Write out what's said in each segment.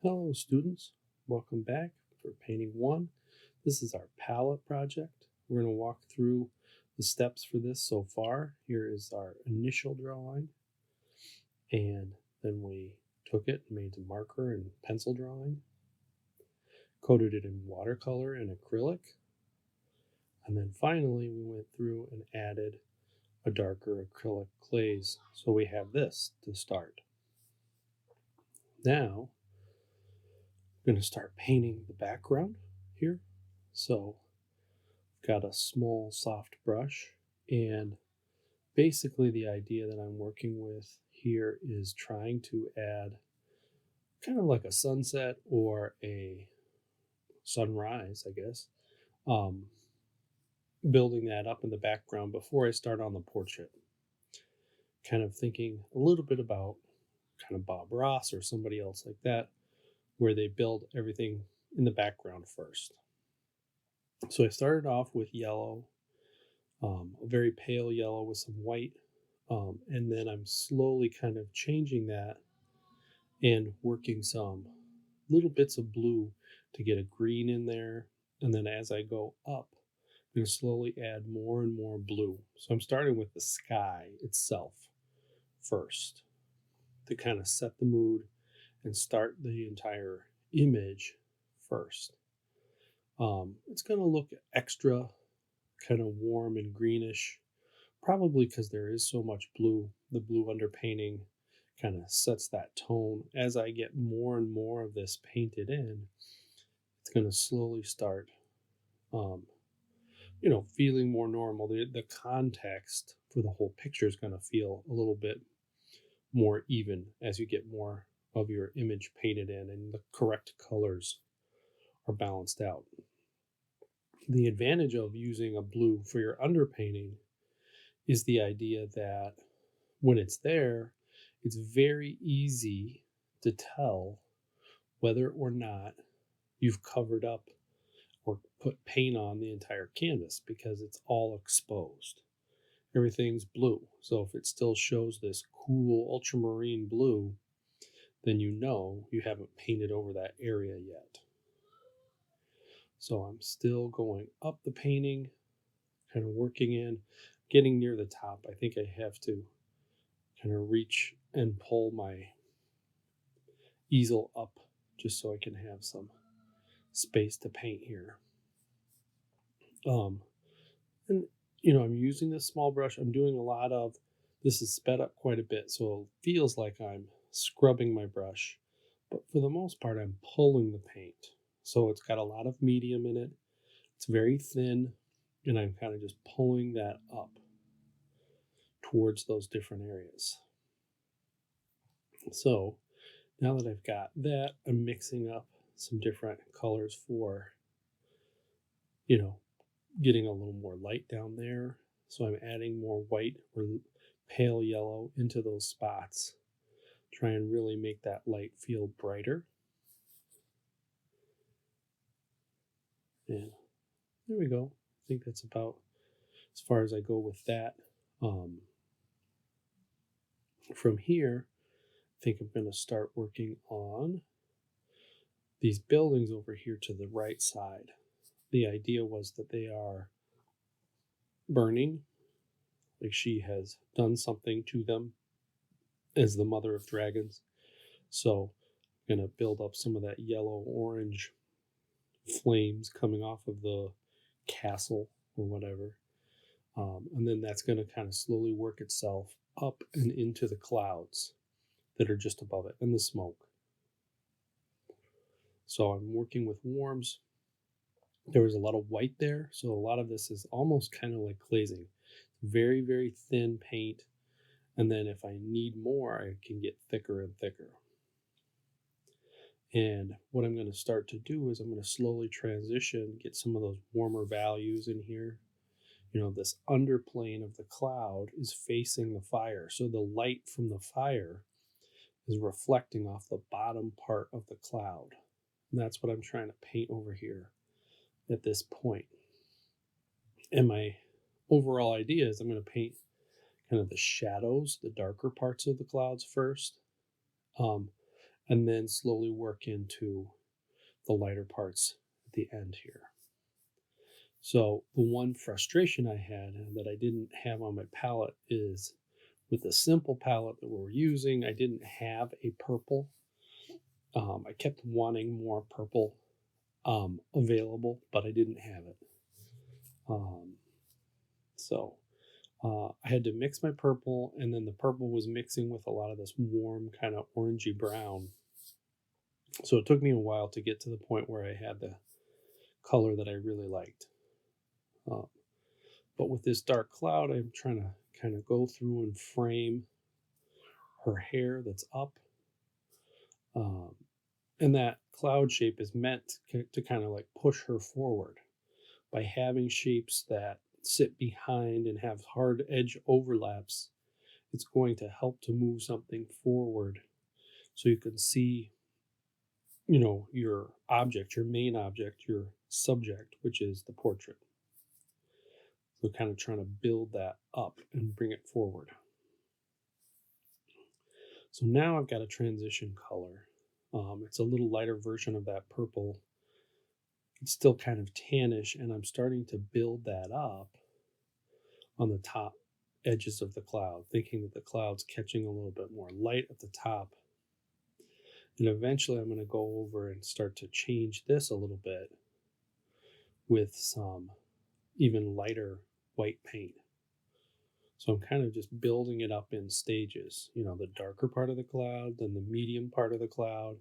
Hello students, welcome back for painting one. This is our palette project. We're going to walk through the steps for this so far. Here is our initial drawing, and then we took it and made a marker and pencil drawing, coated it in watercolor and acrylic, and then finally we went through and added a darker acrylic glaze. So we have this to start. Now I'm going to start painting the background here. So got a small soft brush, and basically the idea that I'm working with here is trying to add kind of like a sunset or a sunrise, I guess. um, Building that up in the background before I start on the portrait, kind of thinking a little bit about kind of Bob Ross or somebody else like that, where they build everything in the background first. So I started off with yellow, a very pale yellow with some white. And then I'm slowly kind of changing that and working some little bits of blue to get a green in there. And then as I go up, I'm going to slowly add more and more blue. So I'm starting with the sky itself first to kind of set the mood and start the entire image first. It's going to look extra kind of warm and greenish, probably because there is so much blue. The blue underpainting kind of sets that tone. As I get more and more of this painted in, it's going to slowly start, um, feeling more normal. The context for the whole picture is going to feel a little bit more even as you get more of your image painted in and the correct colors are balanced out. The advantage of using a blue for your underpainting is the idea that when it's there, it's very easy to tell whether or not you've covered up or put paint on the entire canvas because it's all exposed. Everything's blue. So if it still shows this cool ultramarine blue, then you know you haven't painted over that area yet. So I'm still going up the painting, kind of working in, getting near the top. I think I have to kind of reach and pull my easel up just so I can have some space to paint here. Um, and I'm using this small brush. I'm doing a lot of this is sped up quite a bit, so it feels like I'm scrubbing my brush, but for the most part, I'm pulling the paint. So it's got a lot of medium in it. It's very thin, and I'm kind of just pulling that up towards those different areas. So now that I've got that, I'm mixing up some different colors for, you know, getting a little more light down there. So I'm adding more white or pale yellow into those spots. Try and really make that light feel brighter. And there we go. I think that's about as far as I go with that. Um, from here, I think I'm going to start working on these buildings over here to the right side. The idea was that they are burning, like she has done something to them as the mother of dragons. So I'm going to build up some of that yellow orange flames coming off of the castle or whatever. And then that's going to kind of slowly work itself up and into the clouds that are just above it and the smoke. So I'm working with warms. There was a lot of white there, so a lot of this is almost kind of like glazing. Very, very thin paint. And then if I need more, I can get thicker and thicker. And what I'm going to start to do is I'm going to slowly transition, get some of those warmer values in here. This underplane of the cloud is facing the fire. So the light from the fire is reflecting off the bottom part of the cloud. And that's what I'm trying to paint over here at this point. And my overall idea is I'm going to paint kind of the shadows, the darker parts of the clouds first. and then slowly work into the lighter parts at the end here. So the one frustration I had that I didn't have on my palette is with the simple palette that we're using, I didn't have a purple. I kept wanting more purple available, but I didn't have it. So I had to mix my purple, and then the purple was mixing with a lot of this warm kind of orangey brown. So it took me a while to get to the point where I had the color that I really liked. Um, but with this dark cloud, I'm trying to kind of go through and frame her hair that's up. Um, and that cloud shape is meant to kind of like push her forward by having shapes that sit behind and have hard edge overlaps. It's going to help to move something forward so you can see, your object, your main object, your subject, which is the portrait. So kind of trying to build that up and bring it forward. So now I've got a transition color. It's a little lighter version of that purple. It's still kind of tannish, and I'm starting to build that up on the top edges of the cloud, thinking that the cloud's catching a little bit more light at the top. And eventually I'm going to go over and start to change this a little bit with some even lighter white paint. So I'm kind of just building it up in stages, the darker part of the cloud, then the medium part of the cloud.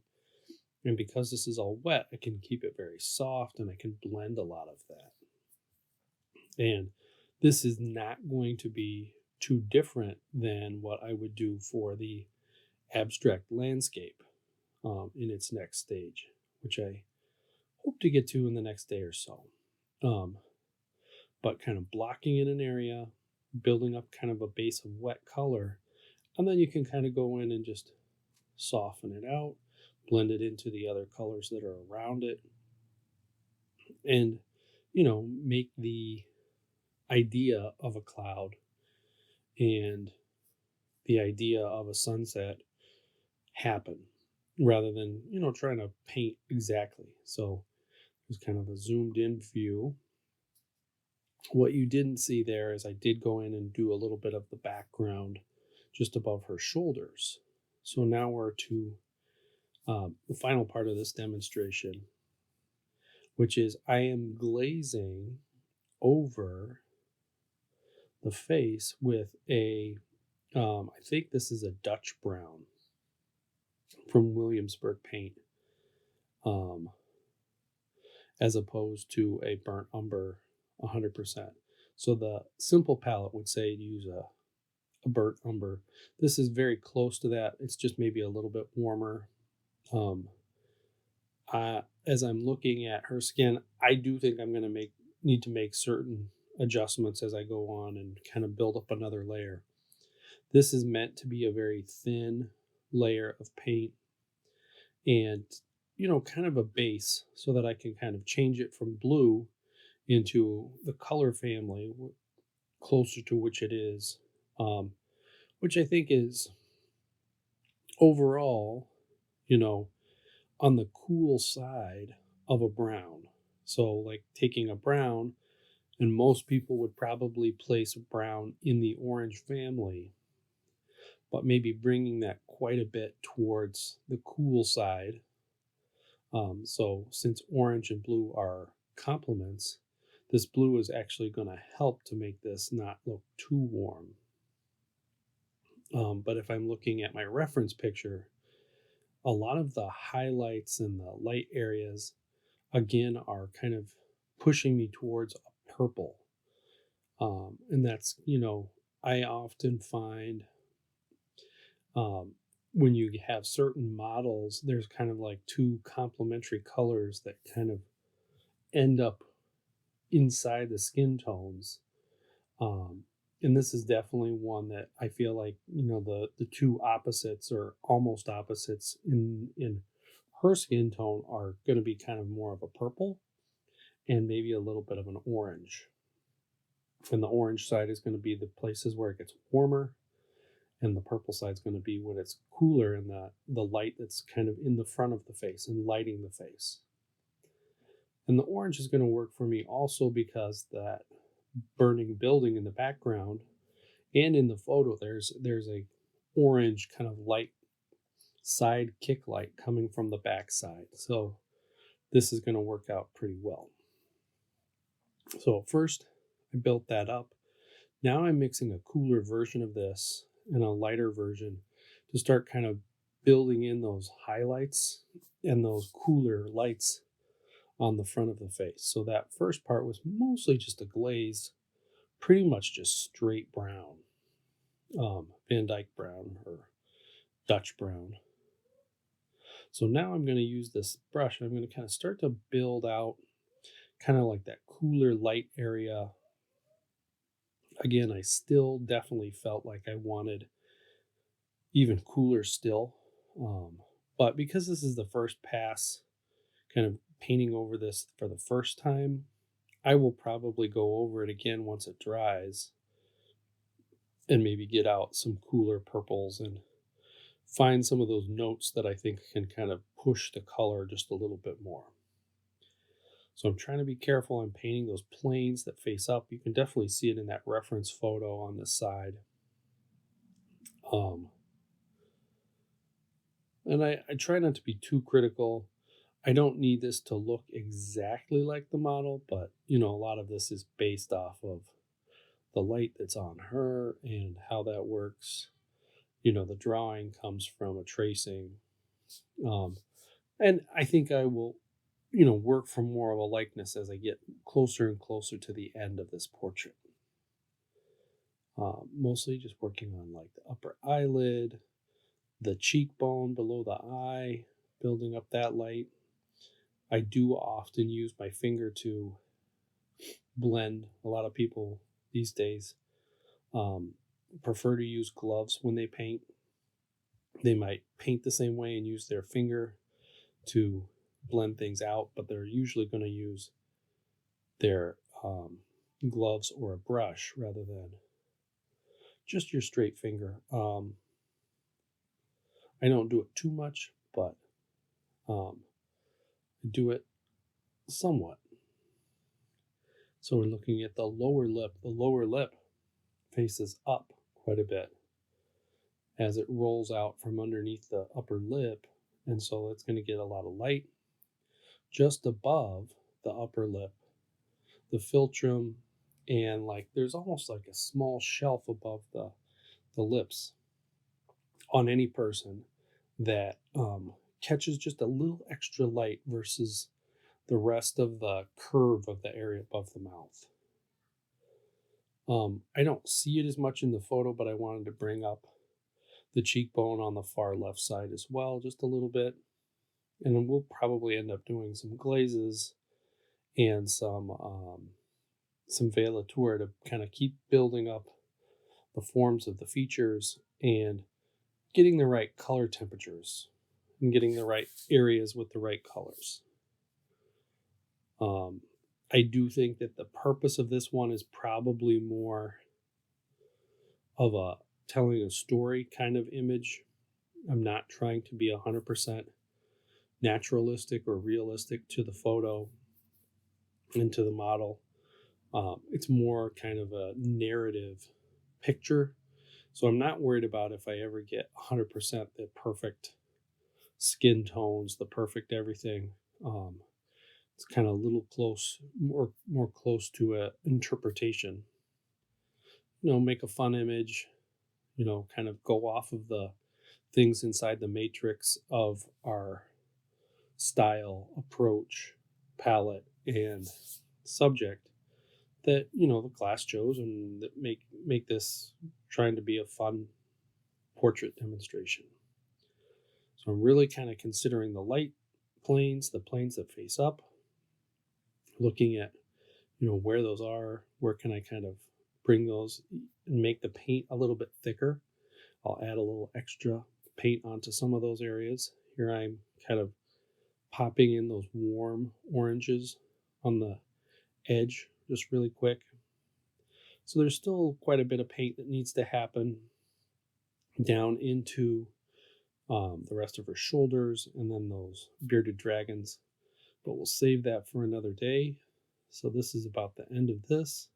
And because this is all wet, I can keep it very soft and I can blend a lot of that. And this is not going to be too different than what I would do for the abstract landscape in its next stage, which I hope to get to in the next day or so. But kind of blocking in an area, building up kind of a base of wet color, and then you can kind of go in and just soften it out, blend it into the other colors that are around it, and make the idea of a cloud and the idea of a sunset happen rather than trying to paint exactly. So it's kind of a zoomed in view. What you didn't see there is I did go in and do a little bit of the background just above her shoulders. So now we're to the final part of this demonstration, which is I am glazing over the face with I think this is a Dutch brown from Williamsburg Paint, as opposed to a burnt umber 100%. So the simple palette would say use a burnt umber. This is very close to that. It's just maybe a little bit warmer. As I'm looking at her skin, I do think I'm going to need to make certain adjustments as I go on and kind of build up another layer. This is meant to be a very thin layer of paint and, kind of a base so that I can kind of change it from blue into the color family closer to which it is, which I think is overall, on the cool side of a brown. So, like taking a brown, and most people would probably place a brown in the orange family, but maybe bringing that quite a bit towards the cool side. So, since orange and blue are complements, this blue is actually going to help to make this not look too warm. But if I'm looking at my reference picture, a lot of the highlights and the light areas, again, are kind of pushing me towards a purple. And that's, I often find when you have certain models, there's kind of like two complementary colors that kind of end up inside the skin tones. And this is definitely one that I feel like, the two opposites or almost opposites in her skin tone are going to be kind of more of a purple and maybe a little bit of an orange. And the orange side is going to be the places where it gets warmer, And the purple side's going to be when it's cooler and the light that's kind of in the front of the face and lighting the face. And the orange is going to work for me also because that burning building in the background and in the photo, there's a orange kind of light side kick light coming from the back side. So this is going to work out pretty well. So first I built that up. Now I'm mixing a cooler version of this and a lighter version to start kind of building in those highlights and those cooler lights on the front of the face. So that first part was mostly just a glaze, pretty much just straight brown, Van Dyke brown or Dutch brown. So now I'm going to use this brush. I'm going to kind of start to build out kind of like that cooler light area. Again, I still definitely felt like I wanted even cooler still. But because this is the first pass, kind of painting over this for the first time, I will probably go over it again once it dries and maybe get out some cooler purples and find some of those notes that I think can kind of push the color just a little bit more. So I'm trying to be careful. I'm painting those planes that face up. You can definitely see it in that reference photo on the side. And I try not to be too critical. I don't need this to look exactly like the model, but a lot of this is based off of the light that's on her and how that works. The drawing comes from a tracing. And I think I will, work for more of a likeness as I get closer and closer to the end of this portrait. Mostly just working on like the upper eyelid, the cheekbone below the eye, building up that light. I do often use my finger to blend. A lot of people these days prefer to use gloves when they paint. They might paint the same way and use their finger to blend things out, but they're usually going to use their gloves or a brush rather than just your straight finger. I don't do it too much, but I do it somewhat. So we're looking at the lower lip. The lower lip faces up quite a bit as it rolls out from underneath the upper lip. And so it's going to get a lot of light just above the upper lip, the philtrum, and like there's almost like a small shelf above the lips on any person that catches just a little extra light versus the rest of the curve of the area above the mouth. I don't see it as much in the photo, but I wanted to bring up the cheekbone on the far left side as well, just a little bit. And then we'll probably end up doing some glazes and some veilature to kind of keep building up the forms of the features and getting the right color temperatures and getting the right areas with the right colors. I do think that the purpose of this one is probably more of a telling a story kind of image. I'm not trying to be 100% naturalistic or realistic to the photo and to the model. It's more kind of a narrative picture. So I'm not worried about if I ever get 100% the perfect skin tones, the perfect everything. It's kind of a little close, more close to a interpretation. Make a fun image, kind of go off of the things inside the matrix of our style, approach, palette, and subject that the class chose and that make this trying to be a fun portrait demonstration. So I'm really kind of considering the light planes, the planes that face up, looking at where those are, where can I kind of bring those and make the paint a little bit thicker. I'll add a little extra paint onto some of those areas. Here I'm kind of popping in those warm oranges on the edge just really quick. So there's still quite a bit of paint that needs to happen down into the rest of her shoulders, and then those bearded dragons. But we'll save that for another day. So this is about the end of this.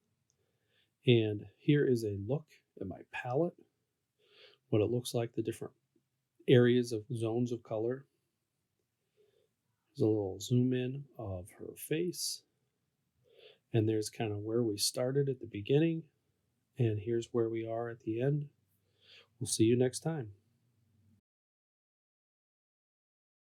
And here is a look at my palette, what it looks like, the different areas of zones of color. There's a little zoom in of her face. And there's kind of where we started at the beginning. And here's where we are at the end. We'll see you next time.